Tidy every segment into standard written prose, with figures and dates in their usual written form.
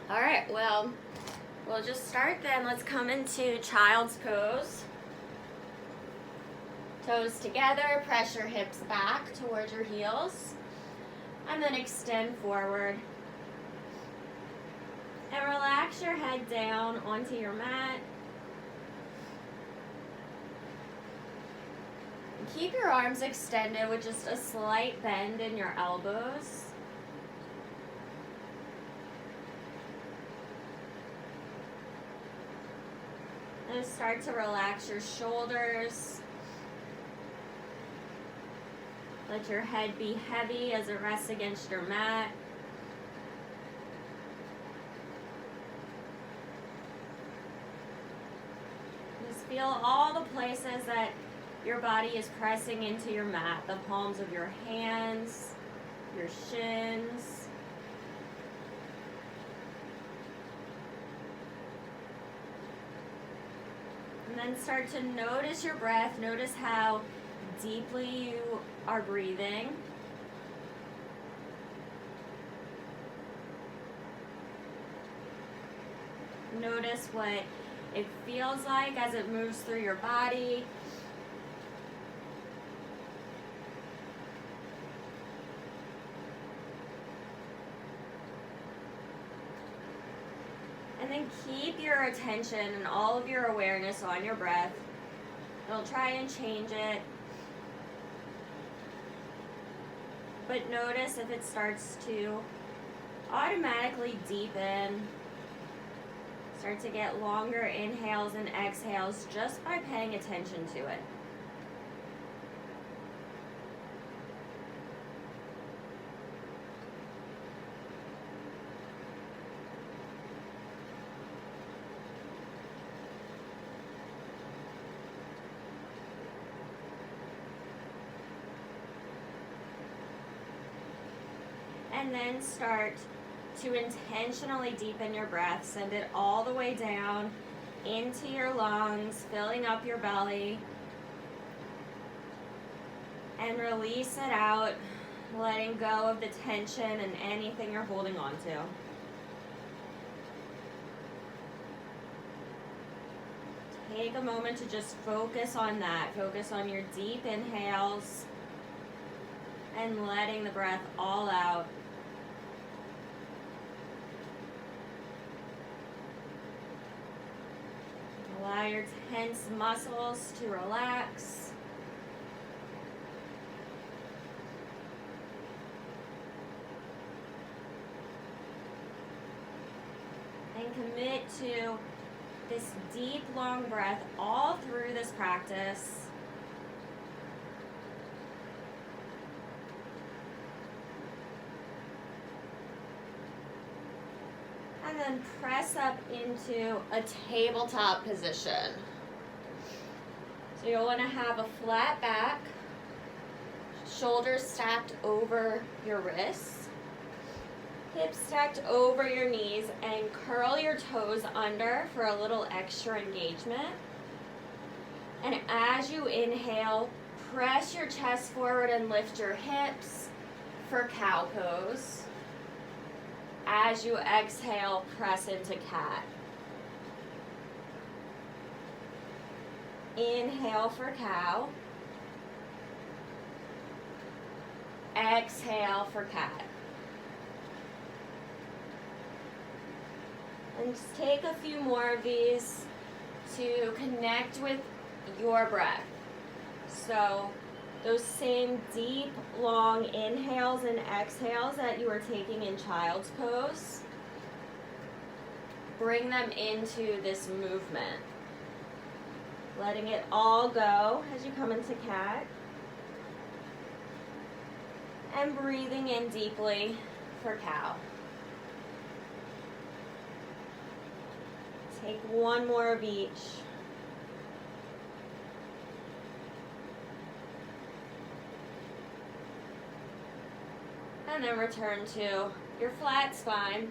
All right, well, we'll just start then. Let's come into child's pose. Toes together, press your hips back towards your heels, and then extend forward. And relax your head down onto your mat. Keep your arms extended with just a slight bend in your elbows. And start to relax your shoulders. Let your head be heavy as it rests against your mat. Just feel all the places that your body is pressing into your mat. The palms of your hands, your shins. And then start to notice your breath. Notice how deeply you are breathing. Notice what it feels like as it moves through your body. And then keep your attention and all of your awareness on your breath. Don't try and change it. But notice if it starts to automatically deepen. Start to get longer inhales and exhales just by paying attention to it. And then start to intentionally deepen your breath. Send it all the way down into your lungs, filling up your belly. And release it out, letting go of the tension and anything you're holding on to. Take a moment to just focus on that. Focus on your deep inhales and letting the breath all out. Allow your tense muscles to relax. And commit to this deep, long breath all through this practice. And then press up into a tabletop position. So you'll want to have a flat back, shoulders stacked over your wrists, hips stacked over your knees, and curl your toes under for a little extra engagement. And as you inhale, press your chest forward and lift your hips for cow pose. As you exhale, press into cat. Inhale for cow. Exhale for cat. And just take a few more of these to connect with your breath. So those same deep, long inhales and exhales that you were taking in child's pose, bring them into this movement. Letting it all go as you come into cat. And breathing in deeply for cow. Take one more of each. And then return to your flat spine,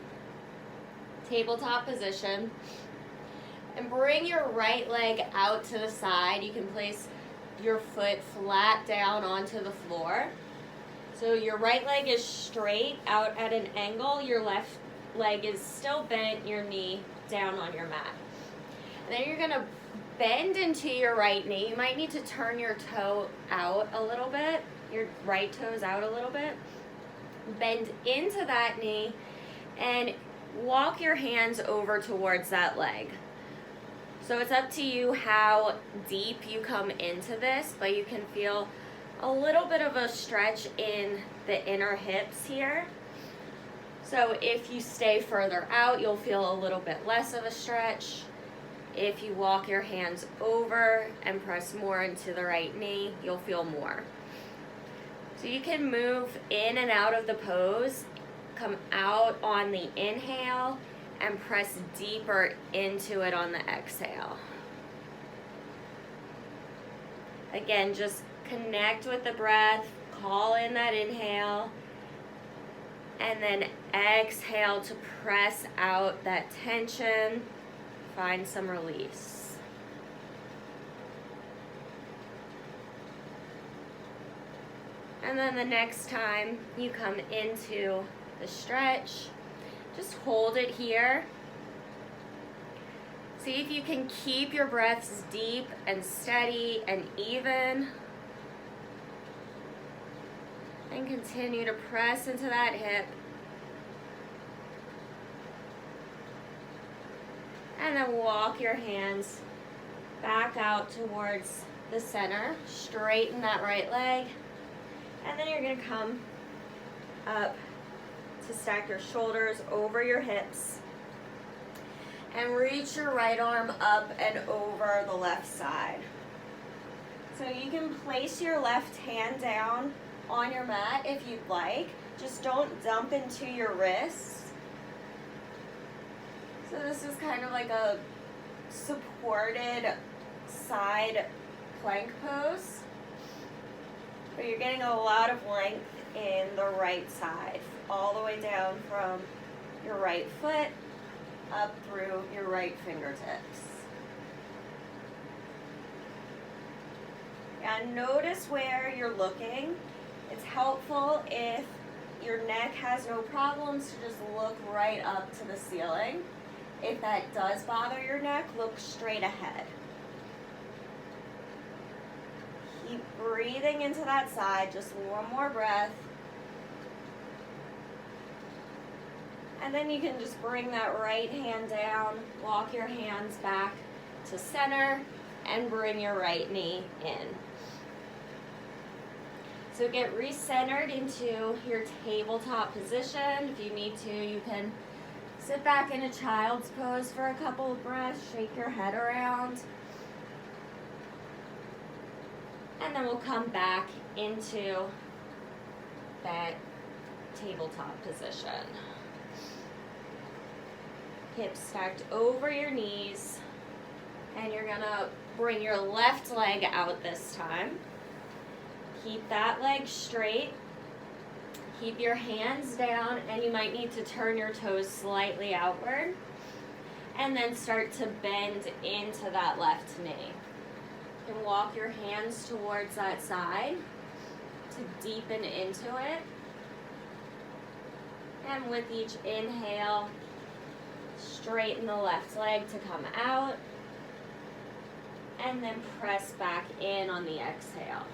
tabletop position. And bring your right leg out to the side. You can place your foot flat down onto the floor. So your right leg is straight out at an angle. Your left leg is still bent, your knee down on your mat. And then you're gonna bend into your right knee. You might need to turn your toe out a little bit, your right toes out a little bit. Bend into that knee and walk your hands over towards that leg. So it's up to you how deep you come into this, but you can feel a little bit of a stretch in the inner hips here. So if you stay further out, you'll feel a little bit less of a stretch. If you walk your hands over and press more into the right knee, you'll feel more. So you can move in and out of the pose, come out on the inhale, and press deeper into it on the exhale. Again, just connect with the breath, call in that inhale, and then exhale to press out that tension, find some release. And then the next time you come into the stretch, just hold it here. See if you can keep your breaths deep and steady and even. And continue to press into that hip. And then walk your hands back out towards the center. Straighten that right leg. And then you're going to come up to stack your shoulders over your hips. And reach your right arm up and over the left side. So you can place your left hand down on your mat if you'd like. Just don't dump into your wrists. So this is kind of like a supported side plank pose. But you're getting a lot of length in the right side, all the way down from your right foot up through your right fingertips. And notice where you're looking. It's helpful if your neck has no problems to just look right up to the ceiling. If that does bother your neck, look straight ahead. Keep breathing into that side, just one more breath. And then you can just bring that right hand down, walk your hands back to center, and bring your right knee in. So get recentered into your tabletop position. If you need to, you can sit back in a child's pose for a couple of breaths, shake your head around. And then we'll come back into that tabletop position. Hips stacked over your knees. And you're gonna bring your left leg out this time. Keep that leg straight. Keep your hands down, and you might need to turn your toes slightly outward. And then start to bend into that left knee. You can walk your hands towards that side to deepen into it. And with each inhale, straighten the left leg to come out. And then press back in on the exhale.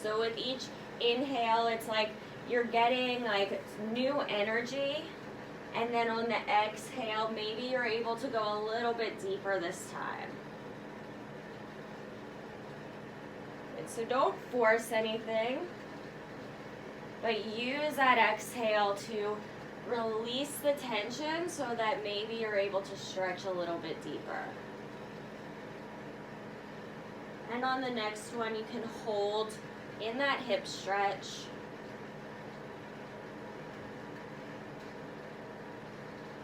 So with each inhale, it's like you're getting like new energy. And then on the exhale, maybe you're able to go a little bit deeper this time. And so don't force anything, but use that exhale to release the tension so that maybe you're able to stretch a little bit deeper. And on the next one, you can hold in that hip stretch.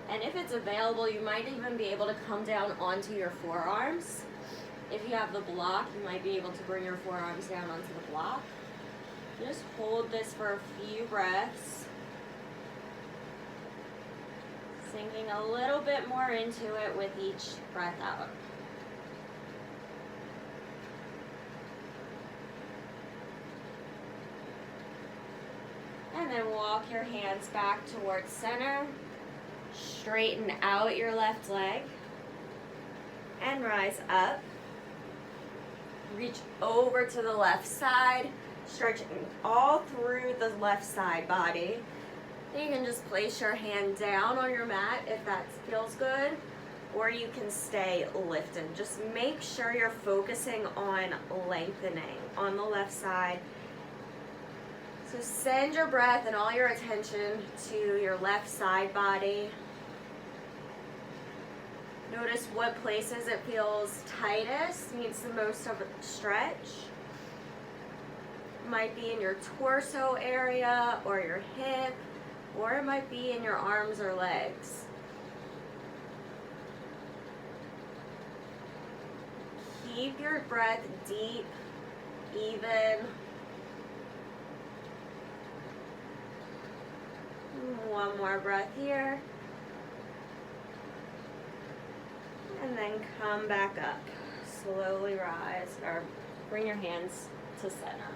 And if it's available, you might even be able to come down onto your forearms. If you have the block, you might be able to bring your forearms down onto the block. Just hold this for a few breaths. Sinking a little bit more into it with each breath out. And And then walk your hands back towards center. Straighten out your left leg. And rise up. Reach over to the left side, stretching all through the left side body. Then you can just place your hand down on your mat if that feels good, or you can stay lifted. Just make sure you're focusing on lengthening on the left side. So send your breath and all your attention to your left side body. Notice what places it feels tightest, needs the most of a stretch. It might be in your torso area or your hip, or it might be in your arms or legs. Keep your breath deep, even. One more breath here. And then come back up. Slowly rise, or bring your hands to center.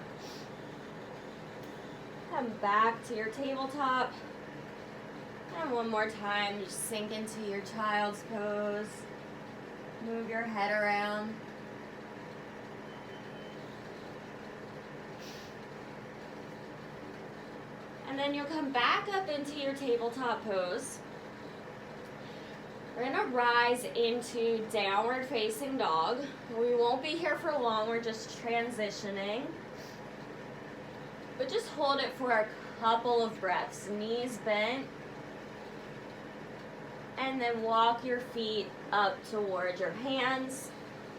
Come back to your tabletop. And one more time, just sink into your child's pose. Move your head around. And then you'll come back up into your tabletop pose. We're gonna rise into downward facing dog. We won't be here for long, we're just transitioning. But just hold it for a couple of breaths. Knees bent. And then walk your feet up towards your hands.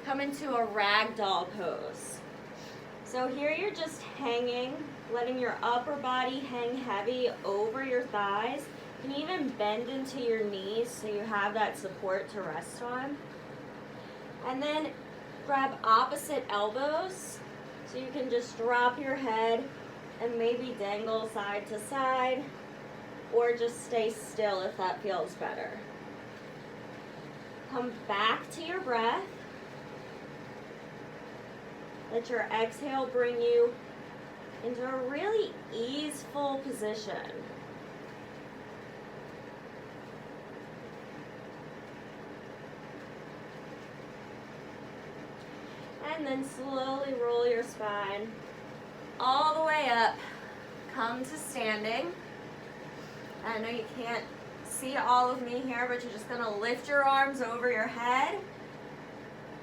Come into a ragdoll pose. So here you're just hanging, letting your upper body hang heavy over your thighs. You can even bend into your knees so you have that support to rest on. And then grab opposite elbows so you can just drop your head and maybe dangle side to side, or just stay still if that feels better. Come back to your breath. Let your exhale bring you into a really easeful position. And then slowly roll your spine all the way up. Come to standing. I know you can't see all of me here, but you're just going to lift your arms over your head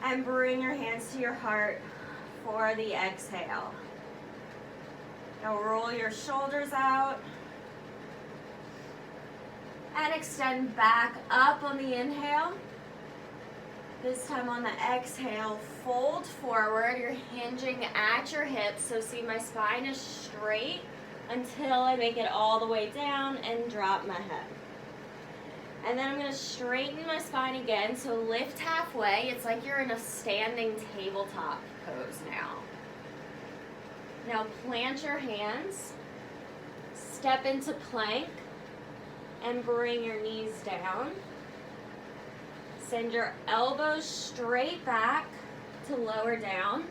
and bring your hands to your heart for the exhale. Now roll your shoulders out and extend back up on the inhale. This time on the exhale, fold forward. You're hinging at your hips, so see my spine is straight until I make it all the way down and drop my head. And then I'm going to straighten my spine again, so lift halfway. It's like you're in a standing tabletop pose now. Now plant your hands, step into plank, and bring your knees down. Send your elbows straight back to lower down.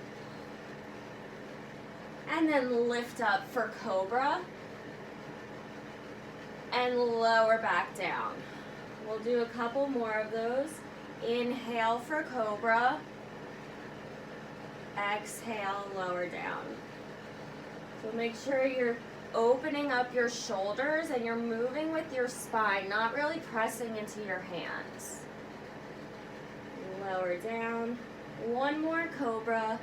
And then lift up for cobra. And lower back down. We'll do a couple more of those. Inhale for cobra. Exhale, lower down. So make sure you're opening up your shoulders and you're moving with your spine, not really pressing into your hands. Lower down. One more cobra.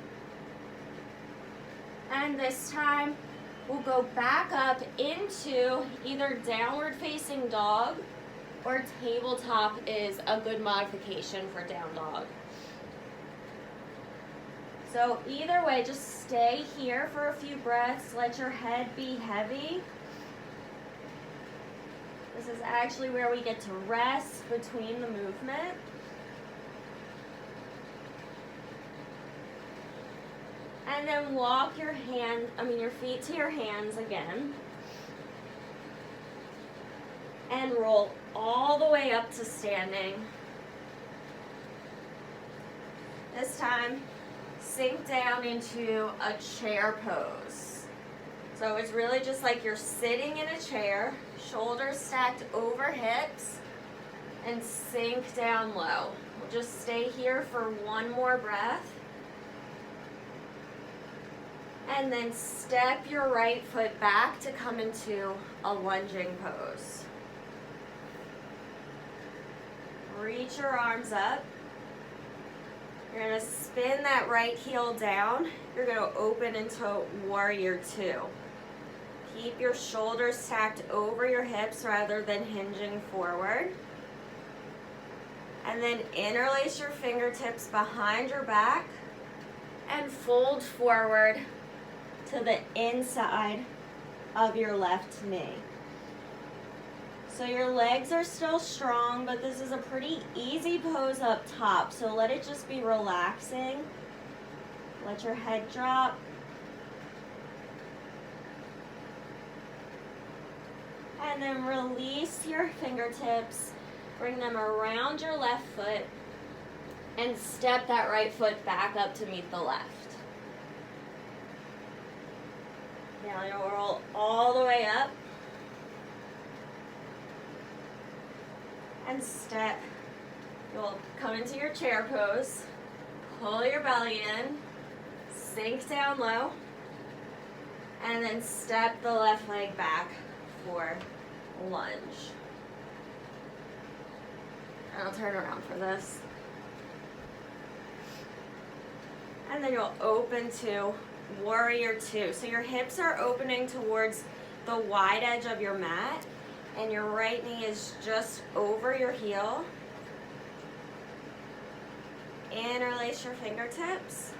And this time we'll go back up into either downward facing dog or tabletop is a good modification for down dog. So either way, just stay here for a few breaths. Let your head be heavy. This is actually where we get to rest between the movement. And then walk your feet to your hands again. And roll all the way up to standing. This time, sink down into a chair pose. So it's really just like you're sitting in a chair, shoulders stacked over hips, and sink down low. We'll just stay here for one more breath. And then step your right foot back to come into a lunging pose. Reach your arms up. You're going to spin that right heel down. You're going to open into warrior two. Keep your shoulders stacked over your hips rather than hinging forward. And then interlace your fingertips behind your back and fold forward to the inside of your left knee. So your legs are still strong, but this is a pretty easy pose up top. So let it just be relaxing. Let your head drop. And then release your fingertips. Bring them around your left foot and step that right foot back up to meet the left. Now you'll roll all the way up and step. You'll come into your chair pose, pull your belly in, sink down low, and then step the left leg back for lunge. And I'll turn around for this. And then you'll open to warrior two. So your hips are opening towards the wide edge of your mat, and your right knee is just over your heel. Interlace your fingertips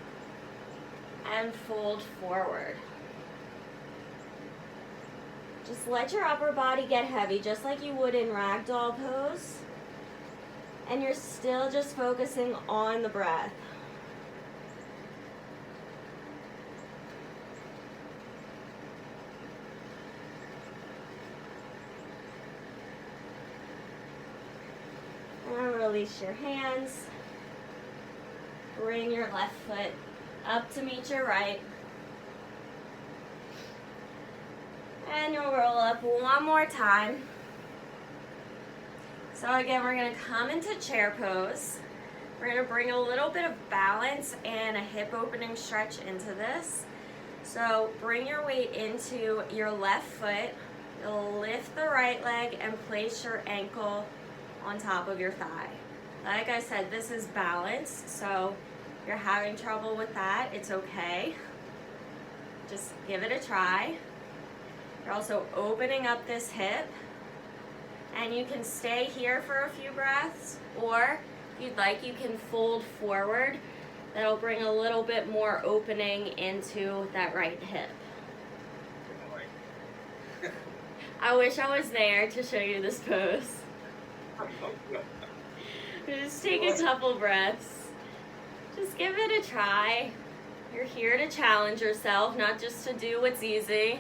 and fold forward. Just let your upper body get heavy, just like you would in ragdoll pose. And you're still just focusing on the breath. And release your hands. Bring your left foot up to meet your right. And you'll roll up one more time. So again, we're going to come into chair pose. We're going to bring a little bit of balance and a hip opening stretch into this. So bring your weight into your left foot. You'll lift the right leg and place your ankle on top of your thigh. Like I said, this is balanced, so if you're having trouble with that, it's okay. Just give it a try. You're also opening up this hip, and you can stay here for a few breaths, or if you'd like, you can fold forward. That'll bring a little bit more opening into that right hip. I wish I was there to show you this pose. Just take a couple breaths. Just give it a try. You're here to challenge yourself, not just to do what's easy.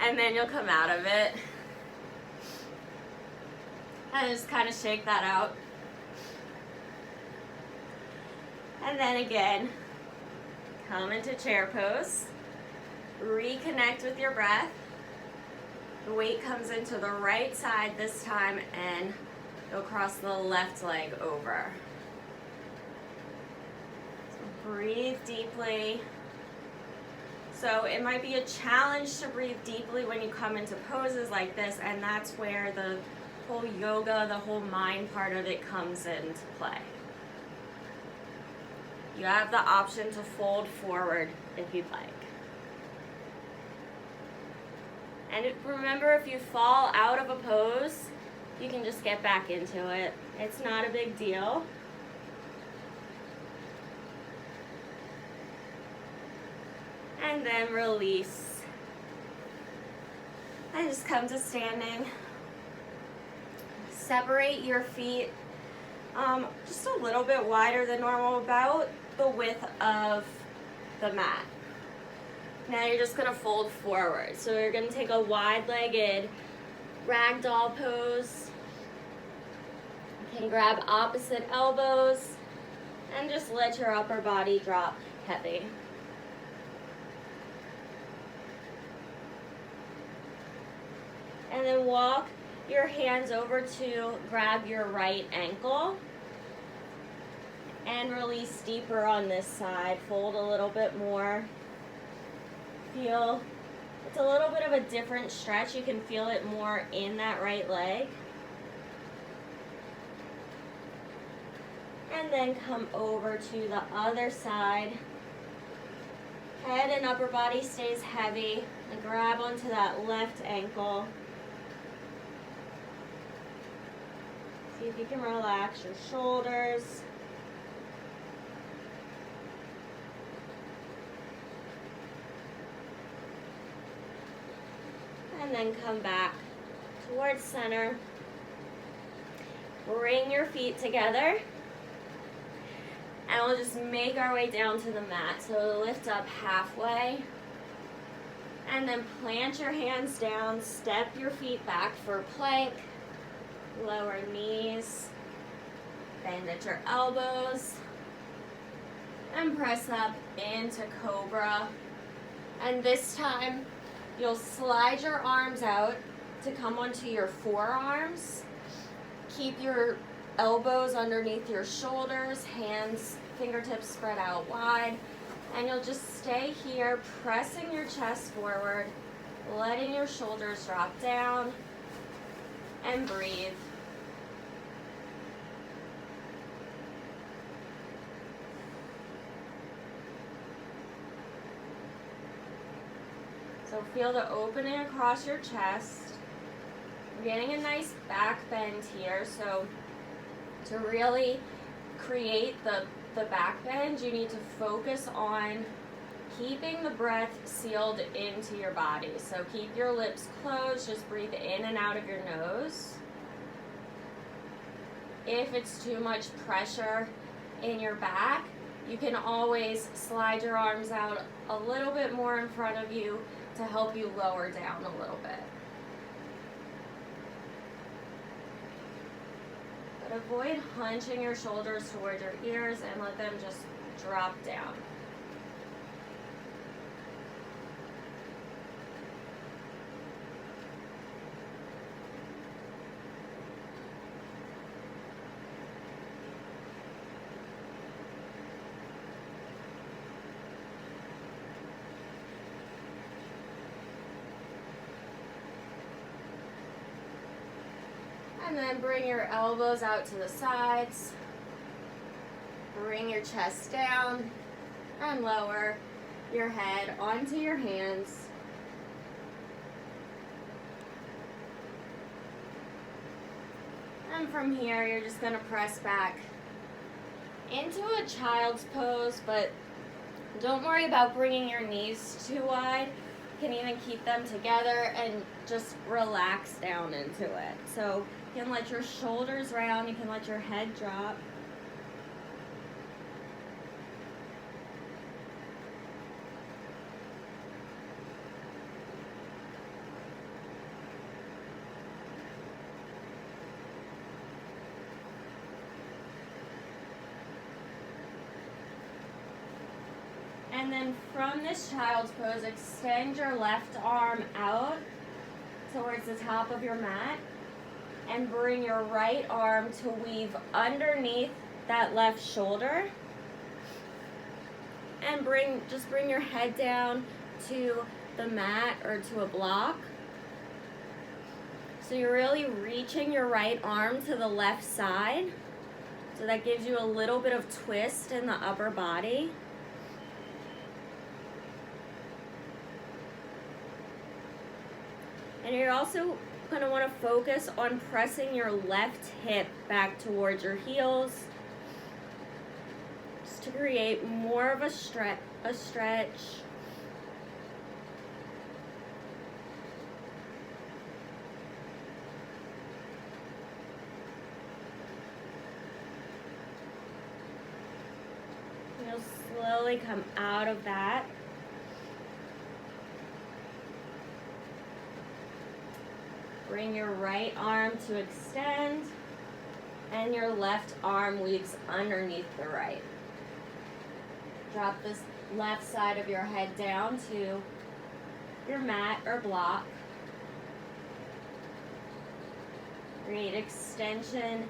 And then you'll come out of it. And just kind of shake that out. And then again, come into chair pose. Reconnect with your breath. The weight comes into the right side this time, and you'll cross the left leg over. So breathe deeply. So it might be a challenge to breathe deeply when you come into poses like this, and that's where the whole yoga, the whole mind part of it comes into play. You have the option to fold forward if you'd like. And remember, if you fall out of a pose, you can just get back into it. It's not a big deal. And then release. And just come to standing. Separate your feet just a little bit wider than normal, about the width of the mat. Now you're just going to fold forward. So you're going to take a wide-legged ragdoll pose. You can grab opposite elbows and just let your upper body drop heavy. And then walk your hands over to grab your right ankle. And release deeper on this side. Fold a little bit more. Feel, it's a little bit of a different stretch. You can feel it more in that right leg. And then come over to the other side. Head and upper body stays heavy. And grab onto that left ankle. See if you can relax your shoulders. And then come back towards center. Bring your feet together. And we'll just make our way down to the mat. So lift up halfway. And then plant your hands down. Step your feet back for plank. Lower knees. Bend at your elbows. And press up into cobra. And this time, you'll slide your arms out to come onto your forearms. Keep your elbows underneath your shoulders, hands, fingertips spread out wide. And you'll just stay here, pressing your chest forward, letting your shoulders drop down, and breathe. So feel the opening across your chest. We're getting a nice back bend here. So to really create the back bend, you need to focus on keeping the breath sealed into your body. So keep your lips closed. Just breathe in and out of your nose. If it's too much pressure in your back, you can always slide your arms out a little bit more in front of you to help you lower down a little bit. But avoid hunching your shoulders toward your ears and let them just drop down. And then bring your elbows out to the sides. Bring your chest down and lower your head onto your hands. And from here, you're just going to press back into a child's pose, but don't worry about bringing your knees too wide. You can even keep them together and just relax down into it. So you can let your shoulders round, you can let your head drop. And then from this child's pose, extend your left arm out towards the top of your mat and bring your right arm to weave underneath that left shoulder. And just bring your head down to the mat or to a block. So you're really reaching your right arm to the left side. So that gives you a little bit of twist in the upper body. And you're also going to want to focus on pressing your left hip back towards your heels, just to create more of a stretch. You'll slowly come out of that. Bring your right arm to extend, and your left arm weaves underneath the right. Drop this left side of your head down to your mat or block. Great extension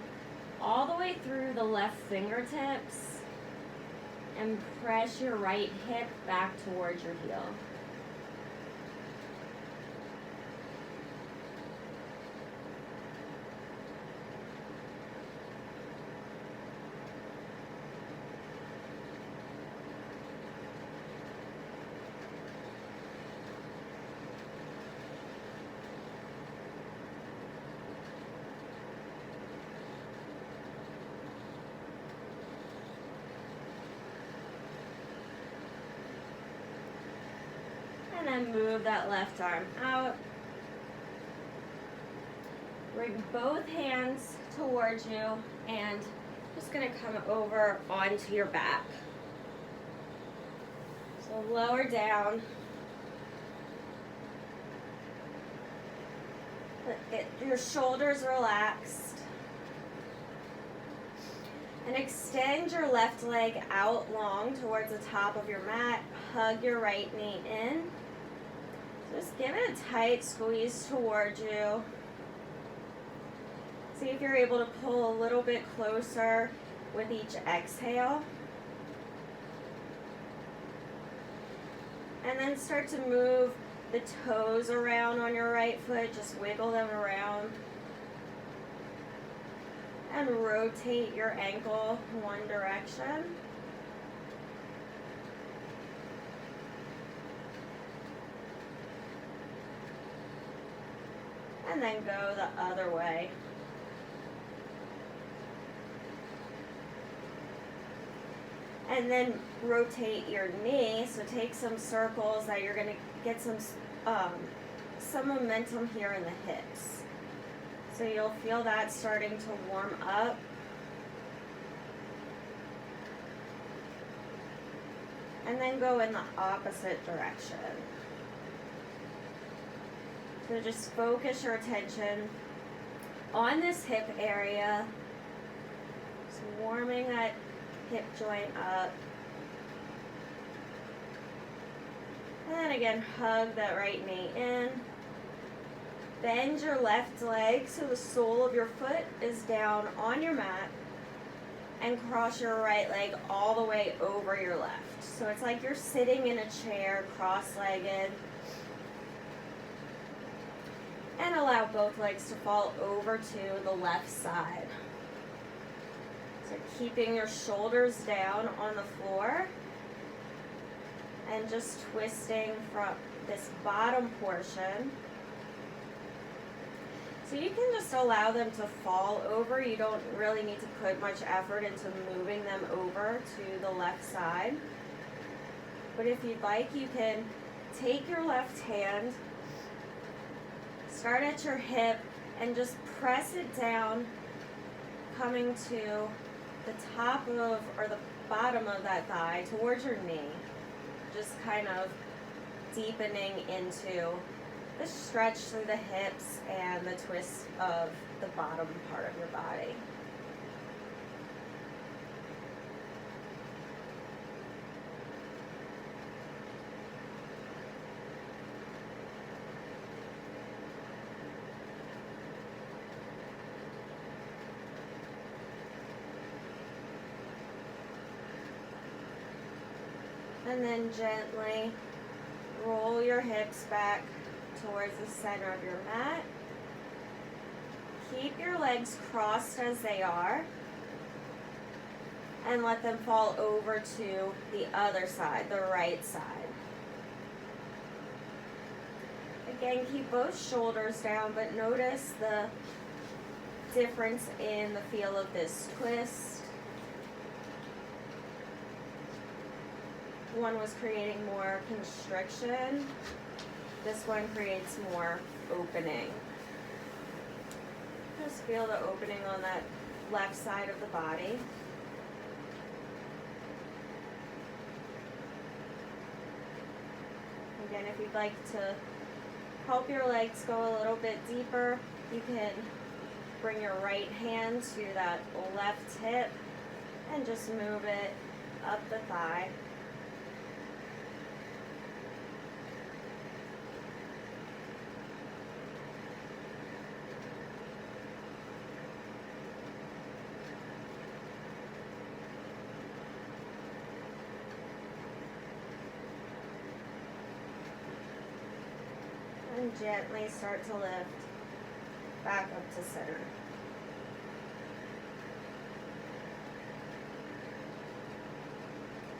all the way through the left fingertips, and press your right hip back towards your heel. And then move that left arm out. Bring both hands towards you and just gonna come over onto your back. So lower down. Get your shoulders relaxed. And extend your left leg out long towards the top of your mat. Hug your right knee in. Just give it a tight squeeze towards you. See if you're able to pull a little bit closer with each exhale. And then start to move the toes around on your right foot. Just wiggle them around. And rotate your ankle one direction. And then go the other way. And then rotate your knee. So take some circles that you're going to get some momentum here in the hips. So you'll feel that starting to warm up. And then go in the opposite direction. So just focus your attention on this hip area. Just warming that hip joint up. And then again, hug that right knee in. Bend your left leg so the sole of your foot is down on your mat. And cross your right leg all the way over your left. So it's like you're sitting in a chair, cross-legged. And allow both legs to fall over to the left side. So keeping your shoulders down on the floor. And just twisting from this bottom portion. So you can just allow them to fall over. You don't really need to put much effort into moving them over to the left side. But if you'd like, you can take your left hand, start at your hip, and just press it down, coming to the top of, or the bottom of that thigh towards your knee. Just kind of deepening into the stretch through the hips and the twist of the bottom part of your body. And then gently roll your hips back towards the center of your mat. Keep your legs crossed as they are. And let them fall over to the other side, the right side. Again, keep both shoulders down, but notice the difference in the feel of this twist. One was creating more constriction. This one creates more opening. Just feel the opening on that left side of the body. Again, if you'd like to help your legs go a little bit deeper, you can bring your right hand to that left hip and just move it up the thigh. gently start to lift back up to center.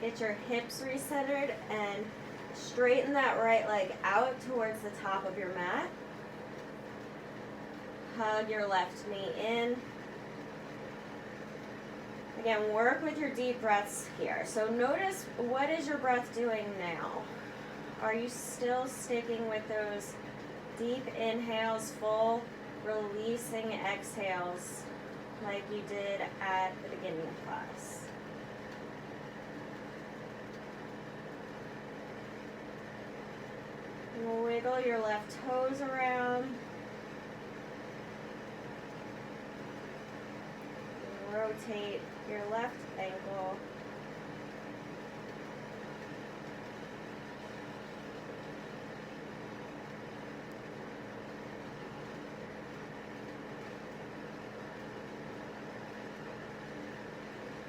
Get your hips recentered and straighten that right leg out towards the top of your mat. Hug your left knee in. Again, work with your deep breaths here. So notice, what is your breath doing now? Are you still sticking with those deep inhales, full releasing exhales like you did at the beginning of class? Wiggle your left toes around. Rotate your left ankle.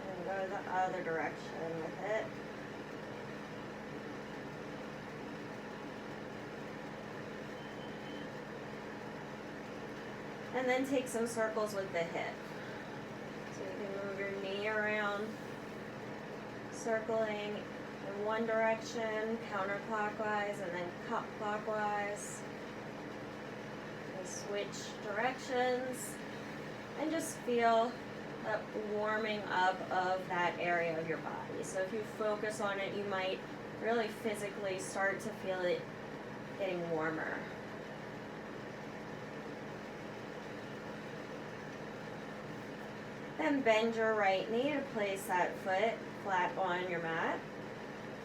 And go the other direction with it. And then take some circles with the hip. So you can move your knee around, circling in one direction, counterclockwise, and then clockwise. And switch directions, and just feel that warming up of that area of your body. So if you focus on it, you might really physically start to feel it getting warmer. Then bend your right knee to place that foot flat on your mat,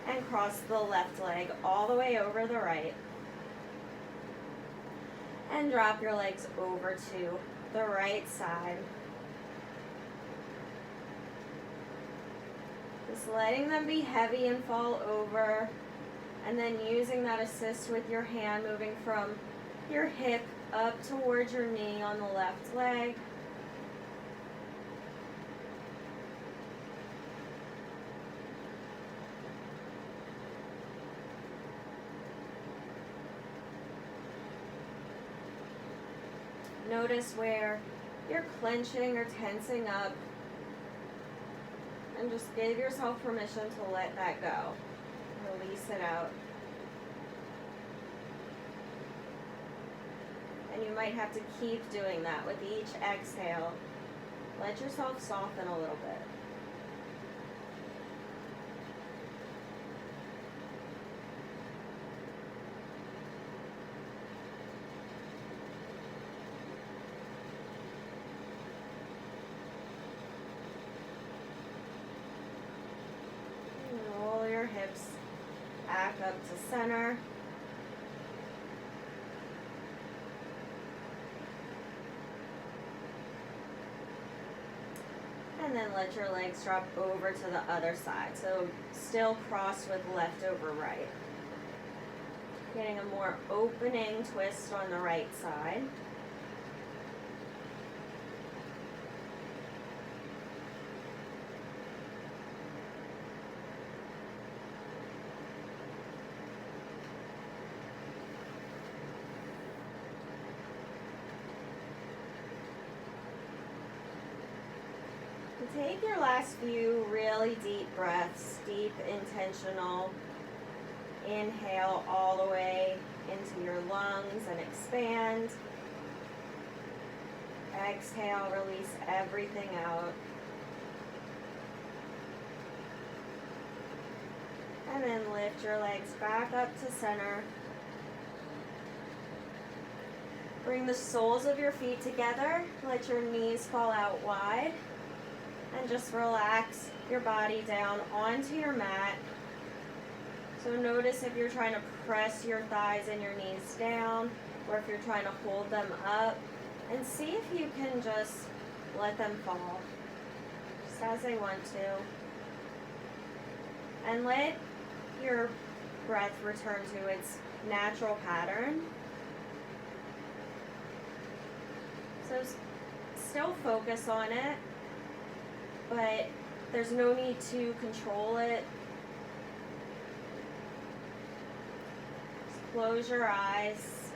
and cross the left leg all the way over the right, and drop your legs over to the right side. Just letting them be heavy and fall over, and then using that assist with your hand, moving from your hip up towards your knee on the left leg. Notice where you're clenching or tensing up, and just give yourself permission to let that go. Release it out. And you might have to keep doing that with each exhale. Let yourself soften a little bit. Roll your hips back up to center. And then let your legs drop over to the other side. So still cross with left over right. Getting a more opening twist on the right side. Take your last few really deep breaths, deep, intentional. Inhale all the way into your lungs and expand. Exhale, release everything out. And then lift your legs back up to center. Bring the soles of your feet together. Let your knees fall out wide. And just relax your body down onto your mat. So notice if you're trying to press your thighs and your knees down, or if you're trying to hold them up, and see if you can just let them fall, just as they want to. And let your breath return to its natural pattern. So still focus on it, but there's no need to control it. Just close your eyes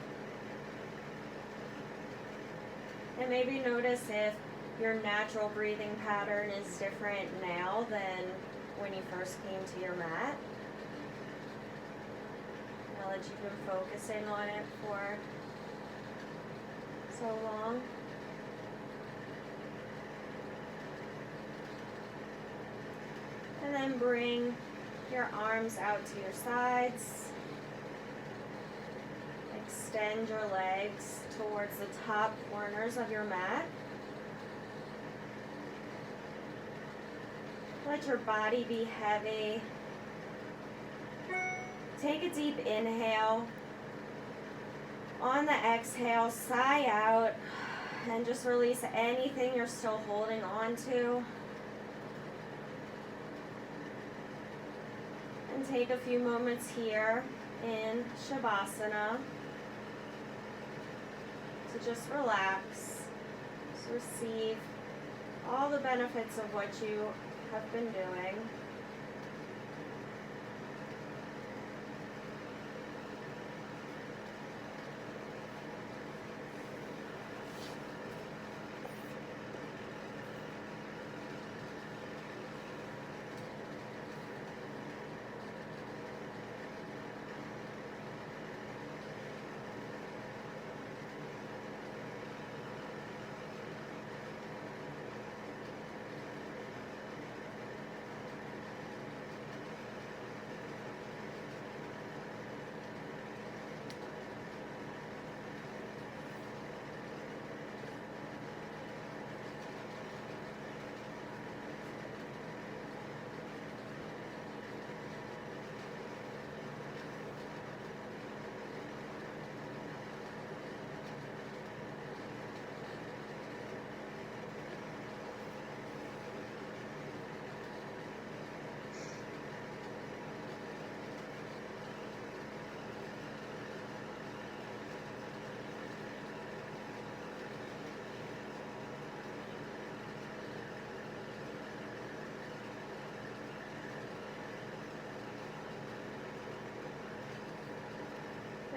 And maybe notice if your natural breathing pattern is different now than when you first came to your mat. Now that you've been focusing on it for so long. And then bring your arms out to your sides. Extend your legs towards the top corners of your mat. Let your body be heavy. Take a deep inhale. On the exhale, sigh out and just release anything you're still holding on to. And take a few moments here in Shavasana to just relax, just receive all the benefits of what you have been doing.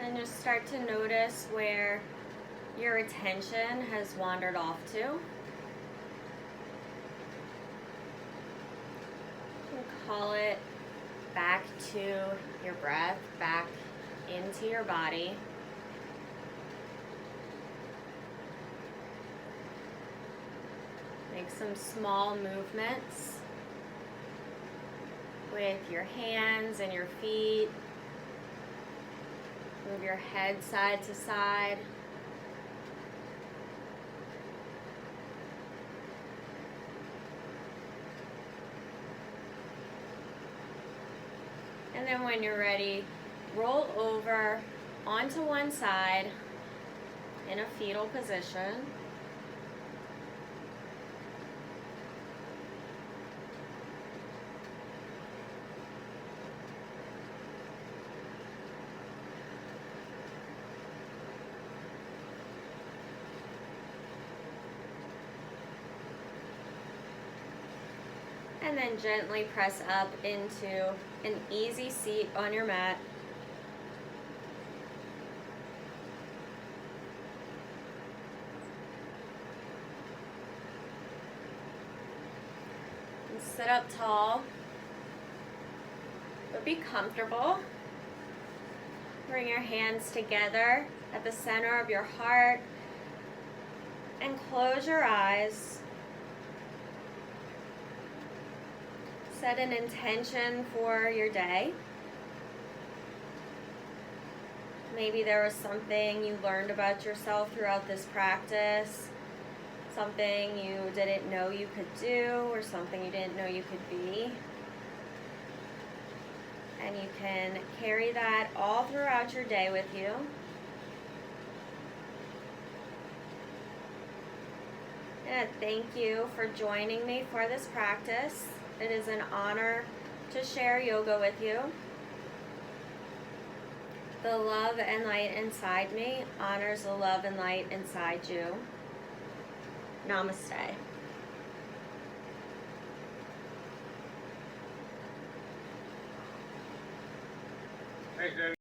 And just start to notice where your attention has wandered off to. You can call it back to your breath, back into your body. Make some small movements with your hands and your feet. Move your head side to side. And then when you're ready, roll over onto one side in a fetal position. And then gently press up into an easy seat on your mat. And sit up tall, but be comfortable. Bring your hands together at the center of your heart and close your eyes. Set an intention for your day. Maybe there was something you learned about yourself throughout this practice, something you didn't know you could do, or something you didn't know you could be. And you can carry that all throughout your day with you. And thank you for joining me for this practice. It is an honor to share yoga with you. The love and light inside me honors the love and light inside you. Namaste. Thanks, Debbie.